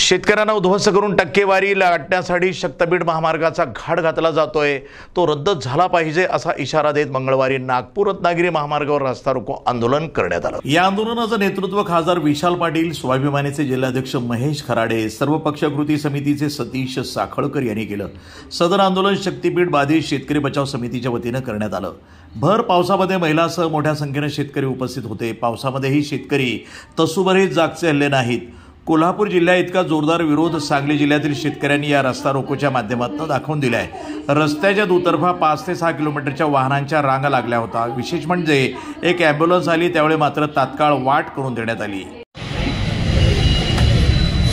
शेतकऱ्यांना उद्ध्वस्त करून टक्केवारी लाटण्यासाठी शक्तपीठ महामार्गाचा घाट घातला जातोय, तो रद्द झाला पाहिजे असा इशारा देत मंगळवारी नागपूर रत्नागिरी महामार्गावर रस्ता रोको आंदोलन करण्यात आलं। या आंदोलनाचं नेतृत्व खासदार विशाल पाटील, स्वाभिमानीचे जिल्हाध्यक्ष महेश खराडे, सर्वपक्ष कृती समितीचे सतीश साखळकर यांनी केलं। सदर आंदोलन शक्तीपीठ बाधित शेतकरी बचाव समितीच्या वतीने करण्यात आलं। भर पावसामध्ये महिलांसह मोठ्या संख्येने शेतकरी उपस्थित होते। पावसामध्येही शेतकरी तसूभरही जागचे हल्ले नाहीत। कोल्हापूर जिल्ह्या इतका जोरदार विरोध सांगली जिल्ह्यातील शेतकऱ्यांनी या रस्ता रोकोच्या माध्यमातून दाखवून दिलाय। रस्त्याच्या दुतर्फा 5 ते 6 किलोमीटरच्या वाहनांच्या रांगा लागल्या होत्या। विशेष म्हणजे एक ॲम्ब्युलन्स आली, त्यावेळी मात्र तात्काळ वाट करून देण्यात आली।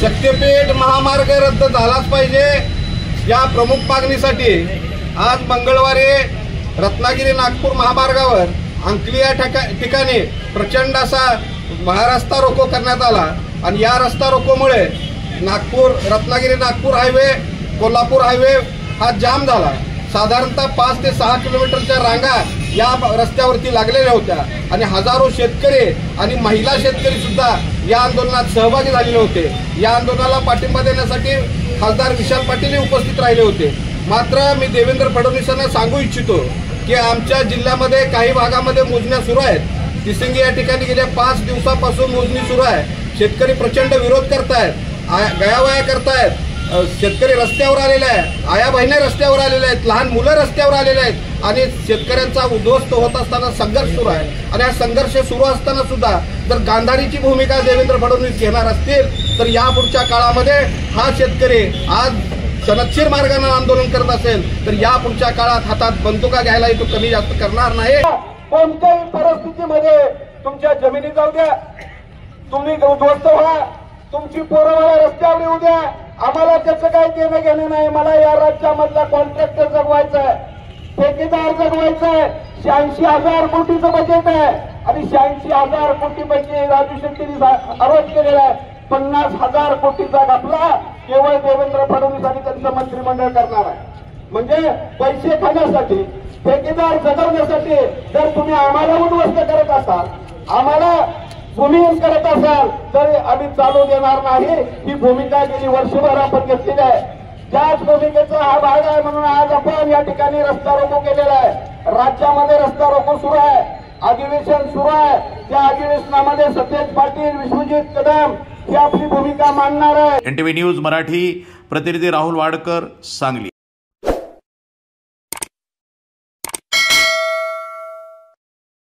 शक्तीपीठ महामार्ग रद्द झालाच पाहिजे या प्रमुख मागणीसाठी आज मंगळवारी रत्नागिरी नागपूर महामार्गावर अंकली या ठिकाणी प्रचंड असा रस्ता रोको करण्यात आला आणि या रस्ता रोकोमुळे रत्नागिरी नागपूर हायवे, कोल्हापूर हायवे हा जाम झाला। साधारणतः 5 ते 6 किलोमीटरच्या रांगा या रस्त्यावरती लागलेल्या होत्या आणि हजारो शेतकरी आणि महिला शेतकरी सुद्धा या आंदोलनात सहभागी झालेले होते। या आंदोलनाला पाठिंबा देण्यासाठी खासदार विशाल पाटील उपस्थित राहिले होते। मात्र मी देवेंद्र फडणवीसांना सांगू इच्छितो की आमच्या जिल्ह्यामध्ये काही भागामध्ये मोजण्या सुरू आहेत। तिसंगी या ठिकाणी गेल्या 5 दिवसापासून मोजणी सुरू आहे। शेतकरी प्रचंड विरोध करतायत, गयावया करतायत। शेतकरी रस्त्यावर आलेले आहेत, आया बहिणी रस्त्यावर आलेले आहेत, लहान मुलं रस्त्यावर आलेले आहेत आणि शेतकऱ्यांचा उद्ध्वस्त होत असताना संघर्ष सुरू आहे। आणि हा संघर्ष सुरू असताना सुद्धा जर गांधारीची भूमिका देवेंद्र फडणवीस घेणार असतील तर यापुढच्या काळामध्ये हा शेतकरी आज सनदशीर मार्गाने आंदोलन करत असेल तर यापुढच्या काळात हातात बंदुका घ्यायला तो कमी जास्त करणार नाही। कोणत्याही परिस्थितीमध्ये तुमच्या जमिनी जाऊ द्या, तुम्ही उद्ध्वस्त व्हा, तुमची पोरं मला रस्त्यावर येऊ द्या, आम्हाला त्याचं काही देणं घेणं नाही। मला या राज्यामधला कॉन्ट्रॅक्टर जगवायचा आहे, ठेकेदार जगवायचा आहे। 86,000 कोटीचं बजेट आहे आणि 86,000 कोटीपैकी राजू शेट्टींनी आरोप केलेला आहे 50,000 कोटीचा घपला केवळ देवेंद्र फडणवीस आणि त्यांचं मंत्रिमंडळ करणार आहे। म्हणजे पैसे खाण्यासाठी, ठेकेदार जगवण्यासाठी जर तुम्ही आम्हाला उद्ध्वस्त करत असाल, आम्हाला भूमिहीन करत असाल तर आम्ही चालू देणार नाही। ही भूमिका गेली वर्षभर आपण घेतलेली आहे। त्याच भूमिकेचा हा भाग आहे म्हणून आज आपण या ठिकाणी रस्ता रोको केलेला आहे। राज्यामध्ये रस्ता रोको सुरू आहे, अधिवेशन सुरू आहे। त्या अधिवेशनामध्ये सतेज पाटील, विश्वजित कदम ही आपली भूमिका मांडणार आहे। NTV न्यूज मराठी प्रतिनिधी राहुल वाडकर, सांगली।